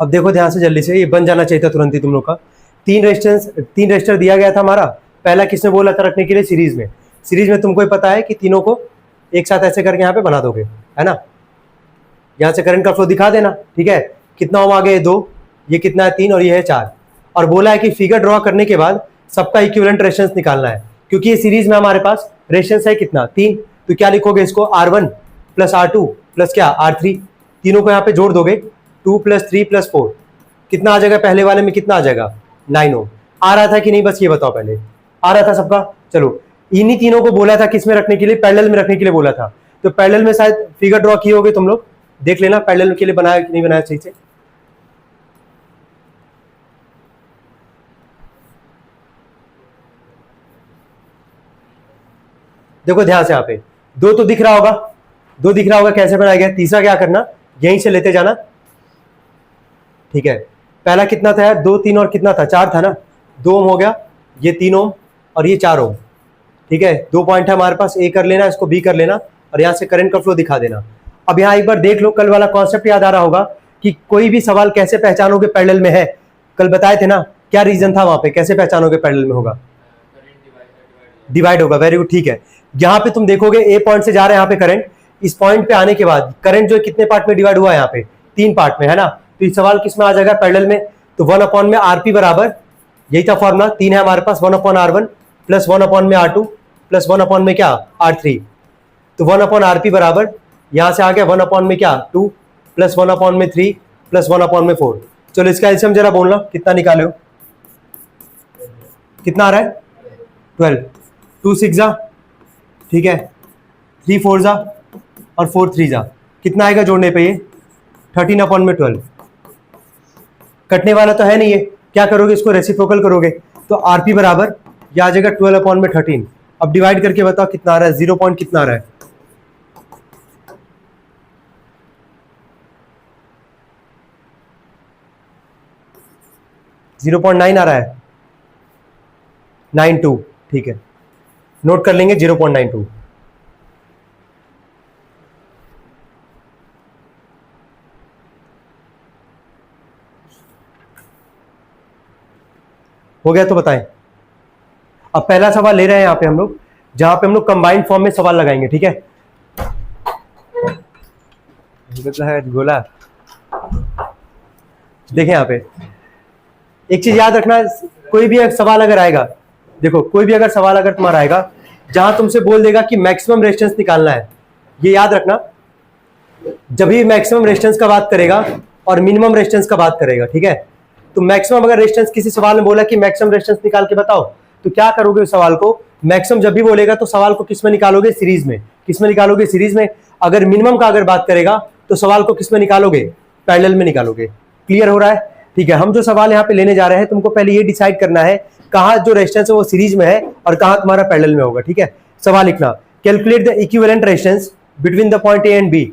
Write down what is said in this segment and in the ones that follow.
अब देखो ध्यान से जल्दी से, ये बन जाना चाहिए था तुरंत ही तुम लोग का। तीन रेजिस्टर दिया गया था हमारा। पहला किसने बोला था रखने के लिए? सीरीज में। सीरीज में तुमको ही पता है कि तीनों को एक साथ ऐसे करके यहाँ पे बना दोगे, है ना। यहाँ से करंट का फ्लो दिखा देना, ठीक है। कितना ओम आ गया? 2, ये कितना है? 3, और ये है 4। और बोला है कि फिगर ड्रॉ करने के बाद सबका इक्विवेलेंट रेजिस्टेंस निकालना है। क्योंकि ये सीरीज में हमारे पास रेजिस्टेंस है कितना? 3। तो क्या लिखोगे इसको? R1 प्लस R2 प्लस क्या? R3। तीनों को यहाँ पे जोड़ दोगे, 2 + 3 + 4। कितना आ जाएगा? पहले वाले में कितना आ जाएगा? 9 ओम। आ रहा था कि नहीं, बस ये बताओ पहले। आ रहा था सबका? चलो, इन्हीं तीनों को बोला था किसमें रखने के लिए? पैरेलल में रखने के लिए बोला था। तो पैरेलल में शायद फिगर ड्रॉ किए होगे तुम लोग, देख लेना पैरेलल के लिए बनाया कि नहीं बनाया सही से। देखो ध्यान से, यहाँ पे 2 तो दिख रहा होगा, 2 दिख रहा होगा कैसे बनाया गया। तीसरा क्या करना? यहीं से लेते जाना, ठीक है। पहला कितना था यार? 2, 3 और कितना था? 4 था ना। 2 ओम हो गया, ये 3 ओम और ये 4 ओम, ठीक है। 2 पॉइंट है हमारे पास, ए कर लेना, इसको बी कर लेना, और यहाँ से करंट का फ्लो दिखा देना। अब यहाँ एक बार देख लो, कल वाला कॉन्सेप्ट याद आ रहा होगा कि कोई भी सवाल कैसे पहचानोगे पैरेलल में है। कल बताए थे ना, क्या रीजन था वहां पे, कैसे पहचानोगे पैरेलल में होगा? डिवाइड होगा। वेरी गुड, ठीक है। यहाँ पे तुम देखोगे ए पॉइंट से जा रहे हैं यहाँ पे करंट, इस पॉइंट पे आने के बाद करंट जो कितने पार्ट में डिवाइड हुआ है? यहाँ पे 3 पार्ट में, है ना। तो इस सवाल किस में आ जाएगा? पैरेलल में। तो 1 में RP बराबर, यही था फॉर्मूला, 3 है हमारे पास, 1/R1 प्लस 1 में R2 प्लस 1 में क्या? R3। तो 1/RP बराबर यहां से आ गया 1 में क्या? 2 प्लस 1 में 3 प्लस 1 में 4। चलो इसका एलसीएम जरा बोलना, कितना निकाले हो? कितना आ रहा है? 12। 2 6 जा, ठीक है, 3 4 जा और 4 3 जा। कितना आएगा जोड़ने पे? ये 13 में 12। कटने वाला तो है नहीं, ये क्या करोगे? इसको रेसिप्रोकल करोगे, तो आरपी बराबर यह आ जाएगा 12 में 13। अब डिवाइड करके बताओ कितना आ रहा है? 0 पॉइंट कितना आ रहा है? .9 आ रहा है, 92, ठीक है, नोट कर लेंगे 0.92। हो गया तो बताएं। अब पहला सवाल ले रहे हैं यहाँ पे हम लोग, जहां पे हम लोग कंबाइंड फॉर्म में सवाल लगाएंगे, ठीक है। गोला देखें यहाँ पे, एक चीज याद रखना, कोई भी सवाल अगर आएगा, देखो कोई भी अगर सवाल अगर तुम्हारा आएगा जहां तुमसे बोल देगा कि मैक्सिमम रेजिस्टेंस निकालना है, ये याद रखना, जब भी मैक्सिमम रेजिस्टेंस का बात करेगा और मिनिमम रेजिस्टेंस का बात करेगा, ठीक है। तो मैक्सिमम अगर रेजिस्टेंस, किसी सवाल में बोला कि मैक्सिमम रेजिस्टेंस निकाल के बताओ, तो क्या करोगे उस सवाल को? मैक्सिमम जब भी बोलेगा तो सवाल को किस में निकालोगे? सीरीज में। किस में निकालोगे? सीरीज में। अगर मिनिमम का अगर बात करेगा तो सवाल को किस में निकालोगे? पैरेलल में निकालोगे। क्लियर हो रहा है? ठीक है। हम जो सवाल यहाँ पे लेने जा रहे हैं, तुमको पहले ये डिसाइड करना है कहाँ जो रेजिस्टेंस है वो सीरीज में है और कहाँ तुम्हारा पैरेलल में होगा, ठीक है। सवाल लिखना, calculate the equivalent resistance between the point A and B.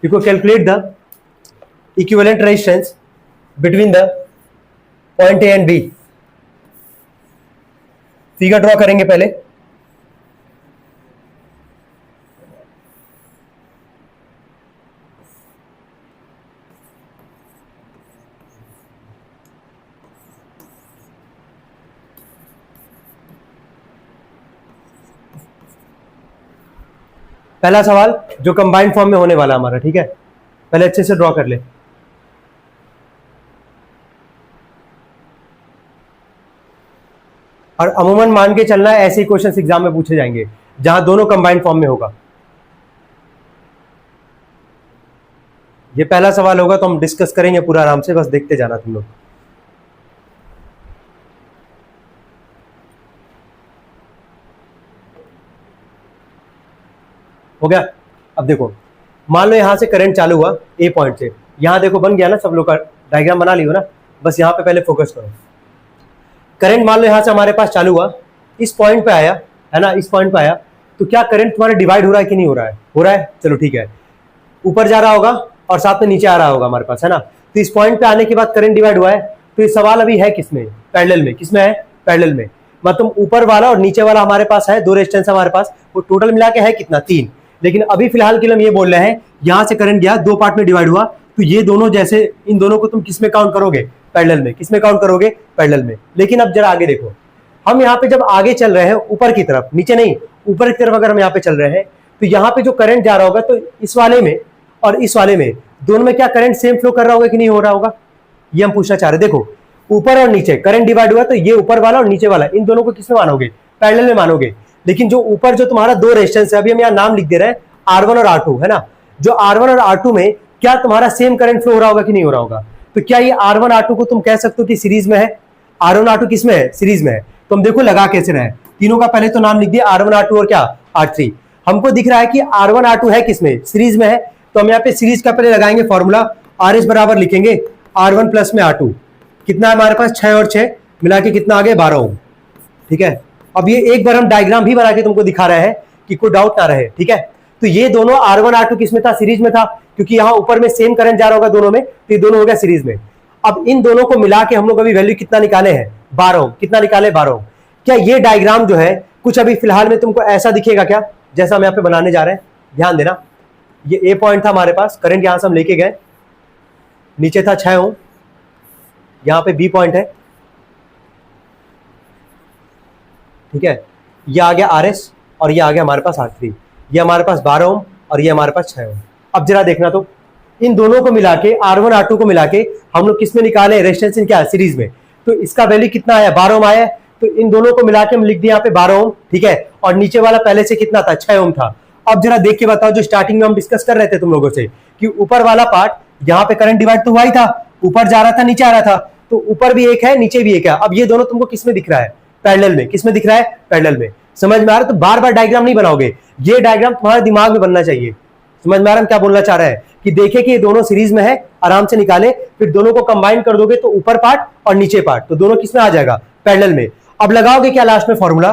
देखो, calculate the equivalent resistance between the point A and B. Figure draw करेंगे पहले। पहला सवाल जो कंबाइंड फॉर्म में होने वाला हमारा, ठीक है, पहले अच्छे से ड्रॉ कर ले। और अमूमन मान के चलना है ऐसे ही क्वेश्चन एग्जाम में पूछे जाएंगे जहां दोनों कंबाइंड फॉर्म में होगा। ये पहला सवाल होगा तो हम डिस्कस करेंगे पूरा आराम से, बस देखते जाना तुम लोग। हो गया? अब देखो, मान लो यहां से करंट चालू हुआ ए पॉइंट से, यहां देखो बन गया ना, सब लोग का डायग्राम बना लियो ना, बस यहां पे पहले फोकस करो। करंट मान लो यहां से हमारे पास चालू हुआ, इस पॉइंट पे आया, है ना, इस पॉइंट पे आया, तो क्या करंट तुम्हारा डिवाइड हो रहा है कि नहीं हो रहा है? हो रहा है। चलो ठीक है, ऊपर जा रहा होगा और साथ में नीचे आ रहा होगा हमारे पास, है ना। तो इस पॉइंट पे आने के बाद करंट डिवाइड हुआ है, तो ये सवाल अभी है किसमें? पैरेलल में। किसमें है? पैरेलल में। मतलब ऊपर वाला और नीचे वाला हमारे पास है, 2 रेजिस्टेंस हमारे पास, वो टोटल मिला के है कितना? 3। लेकिन अभी फिलहाल के लिए हम ये बोल रहे हैं, यहां से करंट गया, 2 पार्ट में डिवाइड हुआ, तो ये दोनों जैसे इन दोनों को तुम किस में काउंट करोगे? पैरेलल में। किस में काउंट करोगे? पैरेलल में। लेकिन अब जरा आगे देखो, हम यहाँ पे जब आगे चल रहे हैं ऊपर की तरफ, नीचे नहीं ऊपर की तरफ अगर हम यहाँ पे चल रहे हैं तो यहाँ पे जो करंट जा रहा होगा तो इस वाले में और इस वाले में दोनों में क्या करंट सेम फ्लो कर रहा होगा कि नहीं हो रहा होगा? ये हम पूछना चाह रहे हैं। देखो ऊपर और नीचे करंट डिवाइड हुआ तो ये ऊपर वाला और नीचे वाला इन दोनों को किसमें मानोगे? पैरेलल में मानोगे। लेकिन जो ऊपर जो तुम्हारा दो रेजिस्टेंस है, अभी हम यहाँ नाम लिख दे रहे हैं R1 और R2 है ना, जो R1 और R2 में क्या तुम्हारा सेम करंट फ्लो हो रहा होगा कि नहीं हो रहा होगा? तो क्या ये R1 R2 को तुम कह सकते हो कि सीरीज में है? R1 R2 किस में है? सीरीज में है। तो हम देखो लगा कैसे रहे, तीनों का पहले तो नाम लिख दिया R1 R2 और क्या R3। हमको दिख रहा है कि R1 R2 है किसमें? सीरीज में है। तो हम यहाँ पे सीरीज का पहले लगाएंगे फॉर्मूला, RS बराबर लिखेंगे R1 प्लस में R2। कितना है हमारे पास? 6 और 6 मिला के कितना आ गया? 12 ओम। ठीक है, अब ये एक बार हम डायग्राम भी बना के तुमको दिखा रहे हैं कि कोई डाउट ना रहे। ठीक है, तो ये दोनों R1 R2 किस में था? सीरीज में था, क्योंकि यहाँ ऊपर में सेम करंट जा रहा होगा दोनों में, तो ये दोनों हो गया सीरीज में। अब इन दोनों को मिला के हम लोग अभी वैल्यू कितना निकाले हैं? 12 ओम। कितना निकाले? 12 ओम। क्या ये डायग्राम जो है कुछ अभी फिलहाल में तुमको ऐसा दिखेगा क्या जैसा हम यहाँ पे बनाने जा रहे हैं? ध्यान देना, ये ए पॉइंट था हमारे पास, करंट यहां से हम लेके गए, नीचे था 6 ओम, यहां पे बी पॉइंट है। ठीक है, ये आ गया RS और ये आ गया हमारे पास R3। ये हमारे पास 12 ओम और ये हमारे पास 6 ओम। अब जरा देखना, तो इन दोनों को मिला के R1 R2 को मिला के हम लोग किस में निकाले? रेजिस्टेंस इन क्या? सीरीज में। तो इसका वैल्यू कितना आया? 12 ओम आया। तो इन दोनों को मिला के हम लिख दिए यहाँ पे 12 ओम। ठीक है, और नीचे वाला पहले से कितना था? 6 ओम था। अब जरा देख के बताओ, जो स्टार्टिंग में हम डिस्कस कर रहे थे तुम लोगों से कि ऊपर वाला पार्ट यहाँ पे करंट डिवाइड तो हुआ ही था, ऊपर जा रहा था नीचे आ रहा था, तो ऊपर भी एक है नीचे भी एक है। अब ये दोनों तुमको किस में दिख रहा है? पैरेलल में। किस में दिख रहा है? पैरेलल में। समझ में आ रहा है? तो बार बार डायग्राम नहीं बनाओगे, ये डायग्राम तुम्हारे दिमाग में बनना चाहिए। समझ में आ रहा है क्या बोलना चाह रहा है? कि देखे कि ये दोनों सीरीज में है, आराम से निकाले, फिर दोनों को कंबाइन कर दोगे तो ऊपर पार्ट और नीचे पार्ट, तो दोनों किस में आ जाएगा? पैरेलल में। अब लगाओगे क्या लास्ट में फॉर्मूला?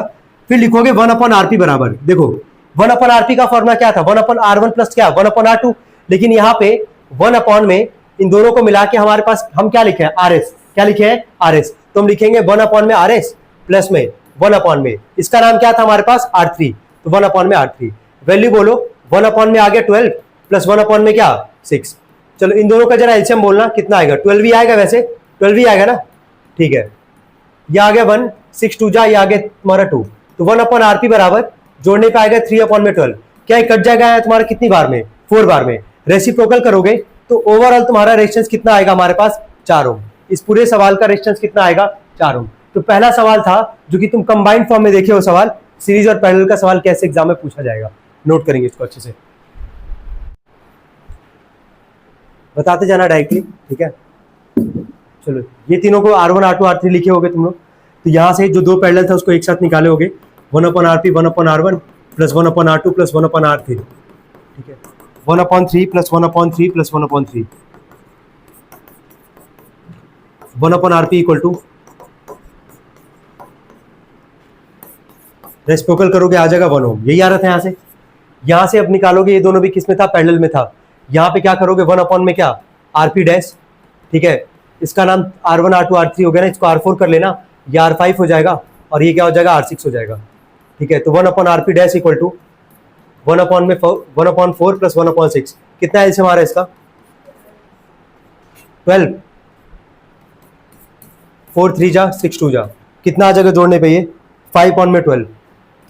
फिर लिखोगे 1/RP बराबर, देखो 1/RP का फॉर्मूला क्या था? 1/R1 प्लस क्या? 1/R2। लेकिन यहाँ पे 1 में इन दोनों को मिला के हमारे पास हम क्या लिखे हैं? RS। क्या लिखे हैं? RS। तो हम लिखेंगे 1 में RS प्लस में 1 में इसका नाम क्या था हमारे पास? R3। तो 1 में R3। वैल्यू बोलो, 1 में आ गया 12 प्लस 1 में क्या? 6। चलो इन दोनों का जरा एलसीएम बोलना, कितना आएगा? 12 ही आएगा, वैसे 12 ही आएगा ना। ठीक है, ये आ गया 1, 6 2 जा, ये आ गया तुम्हारा 2। तो 1/RP बराबर जोड़ने पे आएगा 3 में 12। क्या ये कट जाएगा तुम्हारा कितनी बार में? 4 बार में। रेसिप्रोकल करोगे तो ओवरऑल तुम्हारा रेजिस्टेंस कितना आएगा हमारे पास? 4 ओम। इस पूरे सवाल का रेजिस्टेंस कितना आएगा? 4 ओम। तो पहला सवाल था जो कि तुम कंबाइंड फॉर्म में देखे हो सवाल, सीरीज और पैरेलल का सवाल कैसे एग्जाम में पूछा जाएगा, नोट करेंगे इसको अच्छे से, बताते जाना डायरेक्टली। ठीक है, चलो ये तीनों को R1 R2 R3 लिखे होगे तुम लोग, तो यहाँ से जो दो पैरेलल था उसको एक साथ निकाले होगे, 1/RP 1/R1 plus 1/R2 plus 1/R3। ठीक है, 1/3 plus 1/3 plus 1/3, 1/RP equal to, reciprocal करोगे आ जाएगा 1 ओम। यही आ रहा था यहाँ से अब निकालोगे, ये दोनों भी किस में था? पैरेलल में था। यहाँ पे क्या करोगे? 1 में क्या? RP dash. ठीक है, इसका नाम R1 R2 R3 हो गया ना, इसको R4 कर लेना, ये R5 हो जाएगा और ये क्या हो जाएगा? R6 हो जाएगा। ठीक है, तो 1/RP dash equal to 1/4 plus 1/6। कितना एलसीएम आ रहा है इसका? 12। 4 3 जा, 6 2 जा, कितना आ जाएगा जोड़ने पे? ये 5 में 12।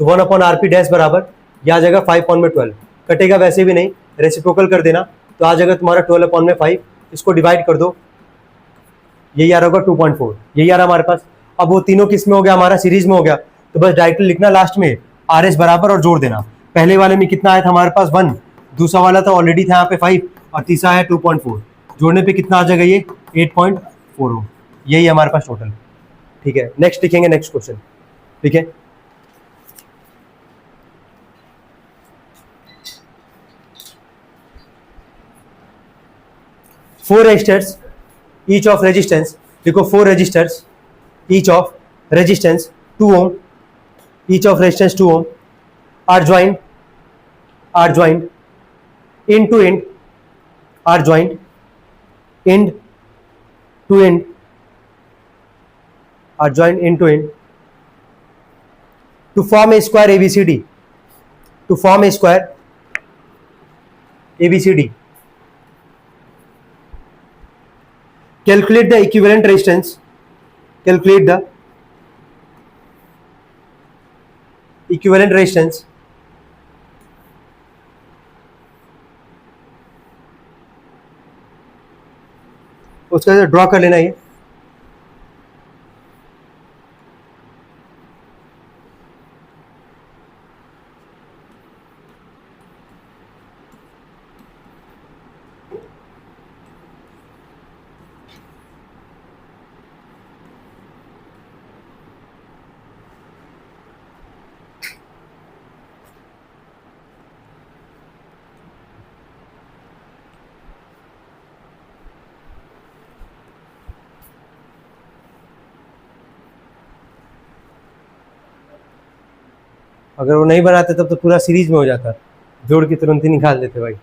तो 1/RP डैश बराबर यह आ जाएगा 5 में 12। कटेगा वैसे भी नहीं, रेसिप्रोकल कर देना तो आ जाएगा तुम्हारा 12 में 5। इसको डिवाइड कर दो, यही आ रहा होगा 2.4, यही आ रहा हमारे पास। अब वो तीनों किस में हो गया? हमारा सीरीज में हो गया। तो बस डायरेक्टली लिखना लास्ट में RS बराबर और जोड़ देना। पहले वाले में कितना आया था हमारे पास? 1, दूसरा वाला था ऑलरेडी था यहाँ पे 5 और तीसरा है 2.4, जोड़ने पे कितना आ जाएगा? ये 8.4 हो। यही हमारे पास टोटल। ठीक है, नेक्स्ट लिखेंगे, नेक्स्ट क्वेश्चन। ठीक है, four resistors each of resistance, देखो 4 resistors each of resistance 2 ohm, each of resistance 2 ohm are joined end to end, are joined end to end, are joined end to end to form a square ABCD, to form a square ABCD। Calculate the equivalent resistance, calculate the equivalent resistance उसका draw कर लेना ये। अगर वो नहीं बनाते तब तो पूरा सीरीज में हो जाता, जोड़ के तुरंत ही निकाल देते भाई,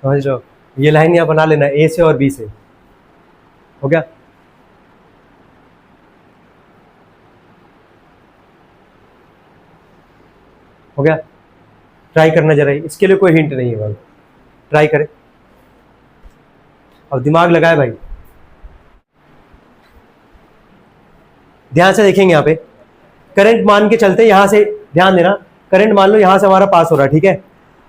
समझ लो। ये लाइन यहाँ बना लेना ए से और बी से, हो गया। हो गया, ट्राई करना जरा, इसके लिए कोई हिंट नहीं है भाई, ट्राई करें और दिमाग लगाए भाई। ध्यान से देखेंगे यहाँ पे, करंट मान के चलते, यहाँ से ध्यान देना, करंट मान लो यहाँ से हमारा पास हो रहा है, ठीक है।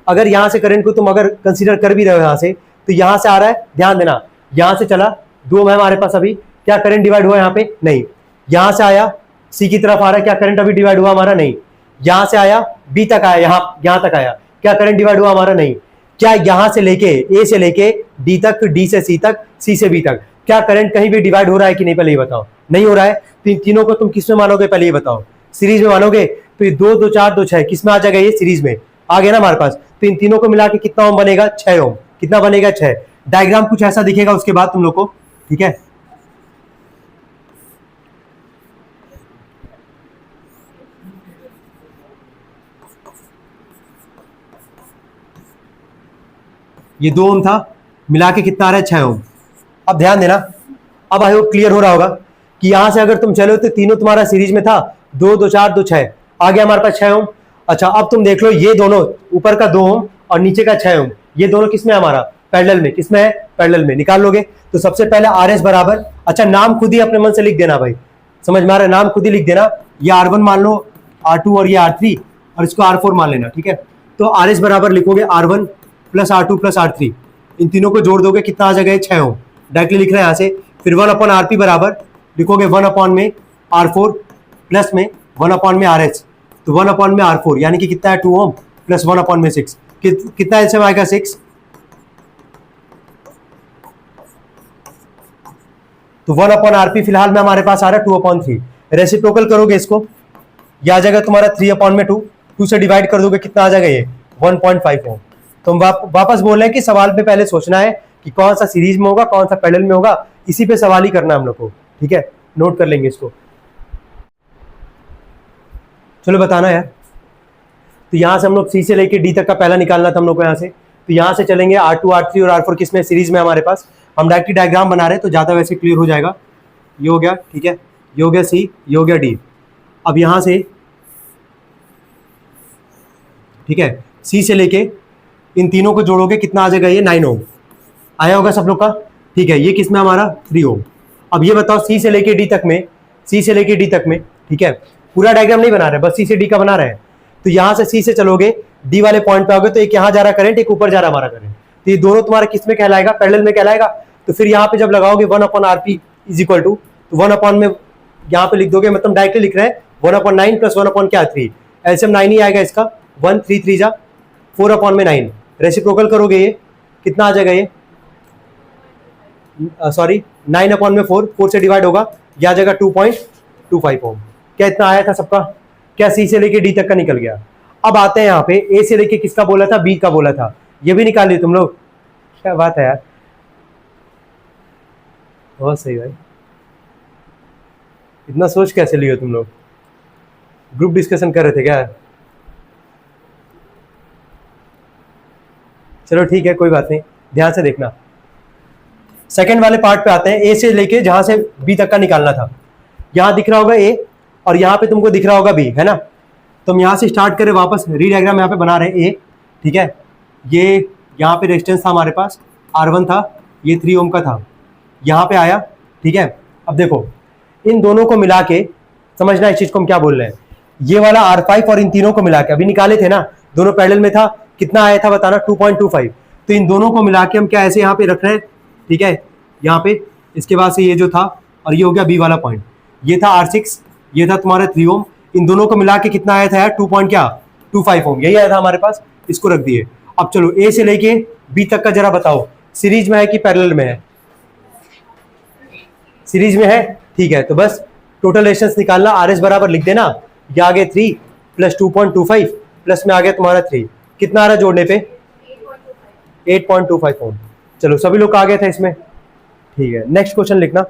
अगर यहाँ से करंट को तुम अगर कंसीडर कर भी रहे हो यहाँ से, तो यहाँ से आ रहा है, ध्यान देना, यहाँ से चला 2 है हमारे पास, अभी क्या करंट डिवाइड हुआ यहाँ पे? नहीं। यहाँ से आया सी की तरफ आ रहा है, क्या करंट अभी डिवाइड हुआ हमारा? नहीं। यहाँ से आया बी तक आया, यहाँ तक आया, क्या करंट डिवाइड हुआ हमारा? नहीं। क्या यहाँ से लेके ए से लेके डी तक, डी से सी तक, सी से बी तक, क्या करंट कहीं भी डिवाइड हो रहा है कि नहीं? पहले ये बताओ। नहीं हो रहा है, तो इन तीनों को तुम किस में मानोगे? पहले ये बताओ। सीरीज में मानोगे, तो ये 2 2 4 2 6 किस में आ जाएगा? ये सीरीज में आ गया ना हमारे पास। तो इन तीनों को मिला के कितना ओम बनेगा? 6 ओम। कितना बनेगा? 6। डायग्राम कुछ ऐसा दिखेगा उसके बाद तुम लोग को, ठीक है। ये 2 ओम था, मिला के कितना आ रहा है? 6 ओम। अब ध्यान देना, अब आई होप क्लियर हो रहा होगा कि यहां से अगर तुम चलो तो तीनों तुम्हारा सीरीज में था, 2 2 4 2 6 आ गया हमारे पास 6 ओम। अच्छा, अब तुम देख लो, ये दोनों ऊपर का 2 ओम और नीचे का 6 ओम, ये दोनों किसमें हमारा? पैरेलल में। किसमें है? पैरेलल में। निकाल लोगे तो सबसे पहले आर एस बराबर, अच्छा नाम खुद ही अपने मन से लिख देना भाई, समझ में आ रहा है? नाम खुद ही लिख देना। ये R1 मान लो, R2 और ये R3, और इसको R4 मान लेना, ठीक है। तो आर एस बराबर लिखोगे R1 plus R2 plus R3, इन तीनों को जोड़ दोगे, कितना आ जाएगा? 6 ओम। डायरेक्टली लिख रहे हैं यहाँ से। फिर 1/RP बराबर लिखोगे 1 में R4 प्लस में 1 में RS, तो 1 में R4 यानी कि कितना है? 2 ओम प्लस 1 में 6, कितना एलसीएम आएगा? 6। तो 1/RP फिलहाल में हमारे पास आ रहा है 2/3। रेसिप्रोकल करोगे इसको, यह आ जाएगा तुम्हारा 3/2। 2 से डिवाइड कर दोगे, कितना आ जाएगा? ये 1.5 ओम। तो हम वापस बोल रहे हैं कि सवाल पे पहले सोचना है कि कौन सा सीरीज में होगा, कौन सा पैरेलल में होगा, इसी पे सवाल ही करना है हम लोग को, ठीक है। नोट कर लेंगे इसको, चलो बताना यार। तो यहां से हम लोग सी से लेके डी तक का पहला निकालना था हम लोग को यहाँ से। तो यहां से चलेंगे R2 R3 और R4 किसमें? सीरीज में हमारे पास। हम डायरेक्टली डायग्राम बना रहे हैं तो ज्यादा वैसे क्लियर हो जाएगा। ये हो गया, ठीक है, ये हो गया सी, ये हो गया डी। अब यहां से, ठीक है, सी से लेके इन तीनों को जोड़ोगे, कितना आ जाएगा? ये 9 ओम। आया होगा सब लोग का, ठीक है। ये किसमें हमारा? 3 ओम। अब ये बताओ, सी से लेके डी तक में, सी से लेके डी तक में, ठीक है, पूरा डायग्राम नहीं बना रहे, बस सी से डी का बना रहे हैं। तो यहां से सी से चलोगे, डी वाले पॉइंट पे आओगे, तो एक यहाँ जा रहा करंट, एक ऊपर जा रहा हमारा करंट, तो ये दोनों तुम्हारा किस में कहलाएगा? पैरेलल में कहलाएगा। तो फिर यहाँ पे जब लगाओगे 1/RP इज इक्वल टू, तो 1 में यहाँ पे लिख दोगे, मतलब डायरेक्टली लिख रहे हैं 1/9 प्लस 1/3, एलसीएम 9 ही आएगा इसका, 1 3 3 जा 4/9। रेसिप्रोकल करोगे, ये कितना आ जाएगा? ये सॉरी 9/4, 4 से डिवाइड होगा, यह आ जाएगा 2.25 ओम। क्या इतना आया था सबका? क्या सी से लेके डी तक का निकल गया। अब आते हैं यहाँ पे, ए से लेके किसका बोला था? बी का बोला था, ये भी निकाल लिया तुम लोग। क्या बात है यार, बहुत सही भाई। इतना सोच कैसे लियो तुम लोग? ग्रुप डिस्कशन कर रहे थे क्या? चलो ठीक है, कोई बात नहीं, ध्यान से देखना। सेकंड वाले पार्ट पे आते हैं, ए से लेके जहां से बी तक का निकालना था। यहां दिख रहा होगा ए, और यहाँ पे तुमको दिख रहा होगा बी, है ना। तो हम यहाँ से स्टार्ट करें, वापस री डायग्राम यहाँ पे बना रहे हैं। ए, ठीक है, ये यहाँ पे रेजिस्टेंस था हमारे पास, R1 था, ये 3 ओम का था। यहाँ पे आया, ठीक है, अब देखो इन दोनों को मिला के समझना इस चीज को हम क्या बोल रहे हैं। ये वाला R5 और इन तीनों को मिला के अभी निकाले थे ना, दोनों पैरेलल में था, कितना आया था बताना, 2.25। तो इन दोनों को मिला के हम क्या ऐसे यहाँ पे रख रहे हैं, ठीक है, यहाँ पे इसके बाद से ये जो था और ये हो गया बी वाला पॉइंट, ये था R6, ये था तुम्हारा 3 ओम, इन दोनों को मिला के कितना आया था यार, 2.25 ओम, यही आया था हमारे पास, इसको रख दिए। अब चलो ए से लेके बी तक का जरा बताओ, सीरीज में है कि पैरेलल में है? सीरीज में है, ठीक है, तो बस टोटल रेजिस्टेंस निकालना, RS बराबर लिख देना, ये आ गए 3 प्लस 2.25 प्लस में आ गया तुम्हारा 3, कितना आ रहा जोड़ने पे 8.25 ओम। चलो सभी लोग आ गए थे इसमें, ठीक है, नेक्स्ट क्वेश्चन लिखना।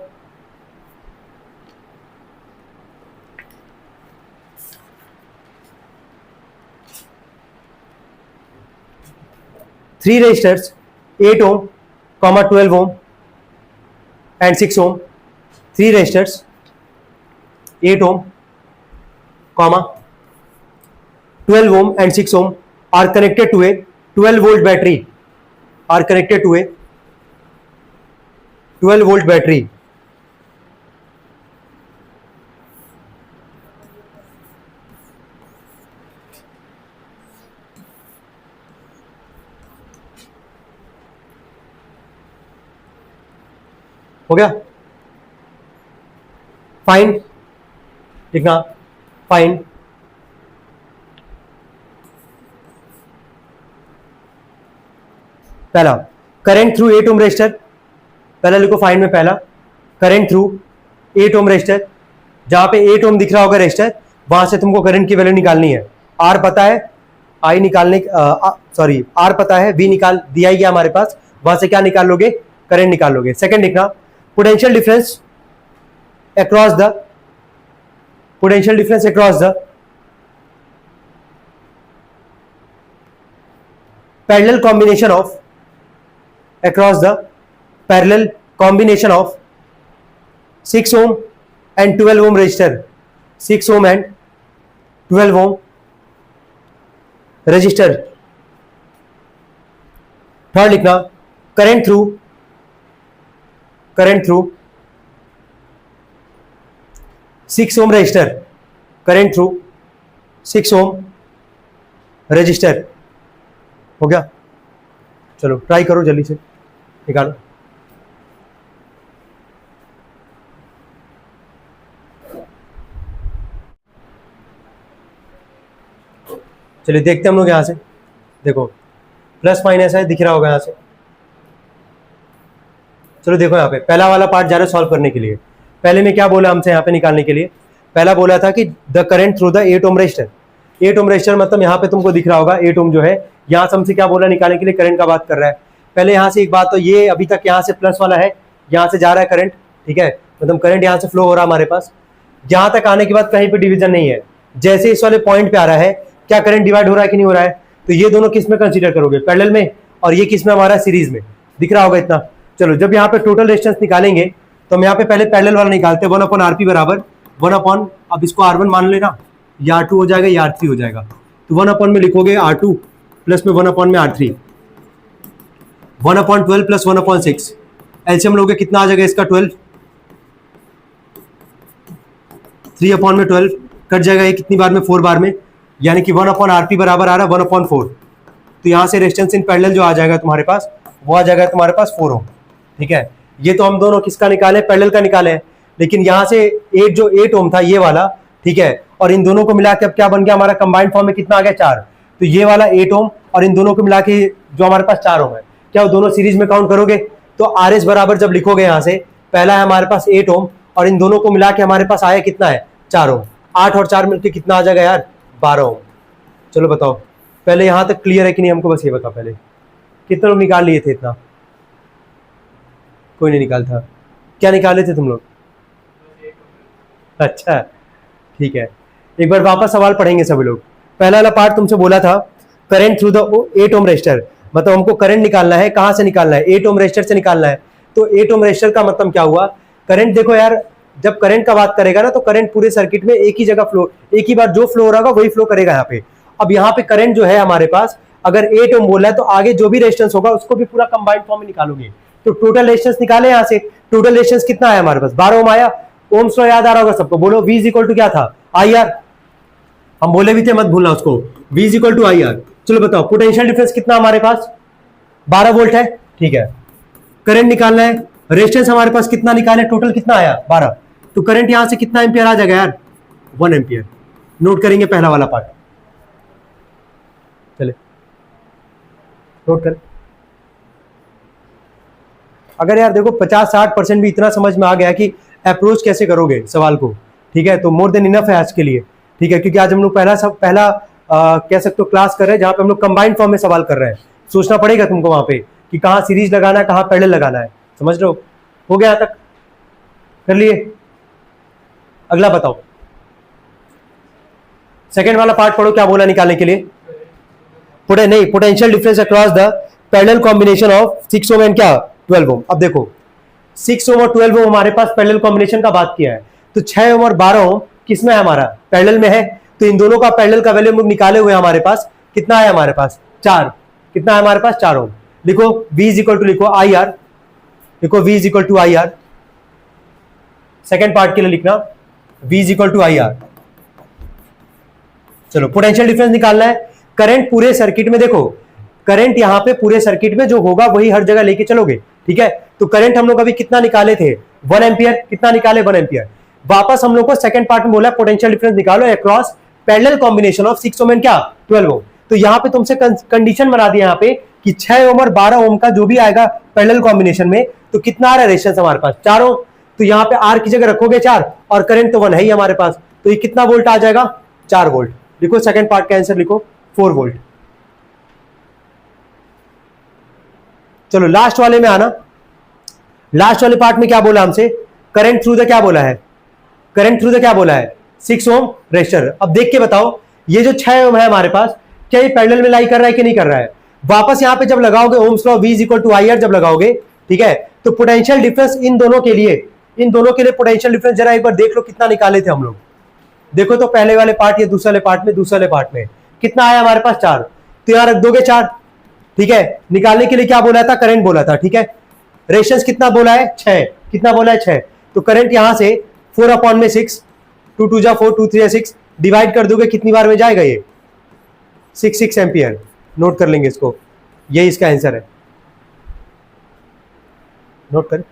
Three resistors 8 ohm, 12 ohm and 6 ohm, three resistors 8 ohm, 12 ohm and 6 ohm are connected to a 12-volt battery. Are connected to a 12-volt battery. हो गया? फाइन, लिखना फाइन पहला करंट थ्रू 8 ओम रेजिस्टर, पहला लिखो fine में, पहला current through 8 ohm resistor, जहां पे 8 ओम दिख रहा होगा रेजिस्टर, वहां से तुमको करंट की वैल्यू निकालनी है। आर पता है, आई निकालने सॉरी आर पता है, बी निकाल दिया ही गया हमारे पास, वहां से क्या निकाल लोगे, करंट निकाल लोगे। सेकंड लिखना potential difference across the potential difference across the parallel combination of across the parallel combination of 6 ohm and 12 ohm resistor, 6 ohm and 12 ohm resistor। Third लिखना current through 6 ohm register, current through 6 ohm register. हो गया? चलो try करो जल्दी से निकालो। चलिए देखते हैं हम लोग यहां से, देखो प्लस माइनस है, दिख रहा होगा यहां से। चलो देखो यहाँ पे पहला वाला पार्ट जा रहा है सॉल्व करने के लिए। पहले में क्या बोला हमसे यहाँ पे निकालने के लिए, पहला बोला था कि the current through the 8 ohm resistor. 8 ohm resistor मतलब यहाँ पे तुमको दिख रहा होगा 8 ओम जो है, यहाँ से हमसे क्या बोला निकालने के लिए, करंट का बात कर रहा है। पहले यहाँ से एक बात, तो ये अभी तक यहाँ से प्लस वाला है, यहाँ से जा रहा है करंट, ठीक है, मतलब करंट यहाँ से फ्लो हो रहा है हमारे पास। यहाँ तक आने के बाद कहीं पे डिवीजन नहीं है, जैसे इस वाले पॉइंट पे आ रहा है, क्या करंट डिवाइड हो रहा है कि नहीं हो रहा है, तो ये दोनों किस में कंसीडर करोगे, पैरेलल में, और ये किस में हमारा सीरीज में, दिख रहा होगा इतना। चलो जब यहाँ पे टोटल रेजिस्टेंस निकालेंगे तो हम यहाँ पे पहले पैरेलल वाला निकालते हैं, 1/RP बराबर 1/, अब इसको R1 मान लेना, ये R2 हो जाएगा, ये R3 हो जाएगा, तो 1/, में लिखोगे R2 प्लस में 1/, में R3, 1/12 प्लस 1/6, एलसीएम लोगे कितना आ जाएगा इसका 12, 3/, में 12 कट जाएगा, ये कितनी बार में 4 बार में, यानी कि 1/RP बराबर आ रहा है 1/4। तो यहाँ से रेजिस्टेंस इन पैरेलल जो आ जाएगा तुम्हारे पास, वो आ जाएगा तुम्हारे पास 4 ओम, ठीक है। ये तो हम दोनों किसका निकाले, पैरेलल का निकाले हैं, लेकिन यहाँ से 8 ओम था ये वाला, ठीक है, और इन दोनों को मिला के अब क्या बन गया हमारा कंबाइंड फॉर्म में, कितना आ गया 4, तो ये वाला 8 ओम और इन दोनों को मिला के जो हमारे पास 4 ओम है, क्या वो दोनों सीरीज में काउंट करोगे, तो RS बराबर जब लिखोगे यहाँ से, पहला है हमारे पास 8 ओम और इन दोनों को मिला के हमारे पास आया कितना है 4 ओम, 8 और 4 मिलकर कितना आ जाएगा यार 12 ओम। चलो बताओ पहले यहाँ तक क्लियर है कि नहीं, हमको बस ये बताओ पहले कितने लोग निकाल लिए थे, इतना कोई नहीं निकालता, क्या निकाले थे तुम लोग, अच्छा ठीक है, एक बार वापस सवाल पढ़ेंगे सभी लोग। पहला वाला पार्ट तुमसे बोला था current through the 8 ohm resistor, मतलब हमको करंट निकालना है, कहां से निकालना है, 8 ओम रजिस्टर से निकालना है। तो 8 ओम रजिस्टर का मतलब क्या हुआ, करंट देखो यार, जब करंट का बात करेगा ना तो करंट पूरे सर्किट में एक ही जगह फ्लो, एक ही बार जो फ्लो हो रहा होगा वही फ्लो करेगा यहाँ पे। अब यहाँ पे करंट जो है हमारे पास, अगर 8 ओम बोला है तो आगे जो भी रेजिस्टेंस होगा उसको भी पूरा कंबाइंड फॉर्म में निकालोगे, तो टोटल रेजिस्टेंस निकाले यहाँ से, टोटल रेजिस्टेंस कितना आया हमारे पास, 12 ओम आया। ओम्स लॉ याद आ रहा होगा सबको, बोलो V इज इक्वल टू क्या था, IR। हम बोले भी थे मत भूलना उसको, V is equal to IR। चलो बताओ पोटेंशियल डिफरेंस कितना हमारे पास, 12 वोल्ट है, ठीक है। करंट निकालना है, रेजिस्टेंस हमारे पास कितना निकाले, टोटल कितना आया 12, तो करंट यहां से कितना एम्पियर आ जाएगा यार, 1 एम्पियर। नोट करेंगे पहला वाला पार्ट, चले नोट कर। अगर यार देखो 50-60% भी इतना समझ में आ गया कि अप्रोच कैसे करोगे सवाल को, ठीक है, तो मोर देन इनफ है आज के लिए, ठीक है। क्योंकि आज हम लोग पहला कह सकते हो क्लास कर रहे हैं जहां पे हम लोग कंबाइंड फॉर्म में सवाल कर रहे हैं। सोचना पड़ेगा तुमको वहां पे कि कहाँ सीरीज लगाना है, कहाँ पैरेलल लगाना है, समझ रहे हो गया यहाँ तक, कर लिए। अगला बताओ, सेकेंड वाला पार्ट पढ़ो, क्या बोला निकालने के लिए, potential difference across the parallel combination of 6 ohm and क्या 12 ओम। अब देखो 6 ओम और 12 ओम हमारे पास पैरेलल कॉम्बिनेशन का बात किया है, तो 6 ओम और 12 ओम किसमें है, हमारा पैरेलल में है। तो इन दोनों का पैरेलल का वैल्यू हम लोग निकाले हुए हमारे पास कितना है, हमारे पास 4, कितना है हमारे पास 4 ओम। लिखो V इज इक्वल टू, लिखो IR, लिखो V is equal to IR। Second part के लिए लिखना V is equal to IR। चलो पोटेंशियल डिफरेंस निकालना है। करंट पूरे सर्किट में, देखो करंट यहां पे पूरे सर्किट में जो होगा वही हर जगह लेके चलोगे, ठीक है। तो करंट हम लोग अभी कितना निकाले थे, 1 एम्पियर, कितना निकाले 1 एम्पियर। वापस हम लोग को सेकंड पार्ट में बोला पोटेंशियल डिफरेंस निकालो across parallel combination of 6 ohm and क्या 12 ओम। तो यहां पे तुमसे कंडीशन बना दिया यहाँ पे कि 6 ओम और 12 ओम का जो भी आएगा पैरेलल कॉम्बिनेशन में, तो कितना आ रहा है रेजिस्टेंस हमारे पास 4 ओम। तो यहाँ पे R की जगह रखोगे 4 और करंट तो 1 है ही हमारे पास, तो ये कितना वोल्ट आ जाएगा 4 वोल्ट। लिखो सेकंड पार्ट का आंसर, लिखो 4 वोल्ट। चलो लास्ट वाले में आना, लास्ट वाले पार्ट में क्या बोला हमसे, करंट थ्रू द क्या बोला है, करंट थ्रू द क्या बोला है 6 ओम रेजिस्टर। अब देख के बताओ ये जो 6 ओम है हमारे पास, क्या ये पैरेलल में लाई कर रहा है कि नहीं कर रहा है। वापस यहां पे जब लगाओगे ohm's law V is equal to IR जब लगाओगे, ठीक है, तो पोटेंशियल डिफरेंस इन दोनों के लिए पोटेंशियल डिफरेंस जरा एक बार देख लो कितना निकाले थे हम लोग। देखो तो पहले वाले पार्ट या दूसरे वाले पार्ट में कितना आया हमारे पास 4, तो यहां रख दोगे 4, ठीक है। निकालने के लिए क्या बोला था, करंट बोला था, ठीक है। रेजिस्टेंस कितना बोला है 6, कितना बोला है 6, तो करंट यहां से 4/6, 2 2 जा 4, 2 3 6 डिवाइड कर दोगे, कितनी बार में जाएगा ये 6 एम्पियर। नोट कर लेंगे इसको, यही इसका आंसर है, नोट कर।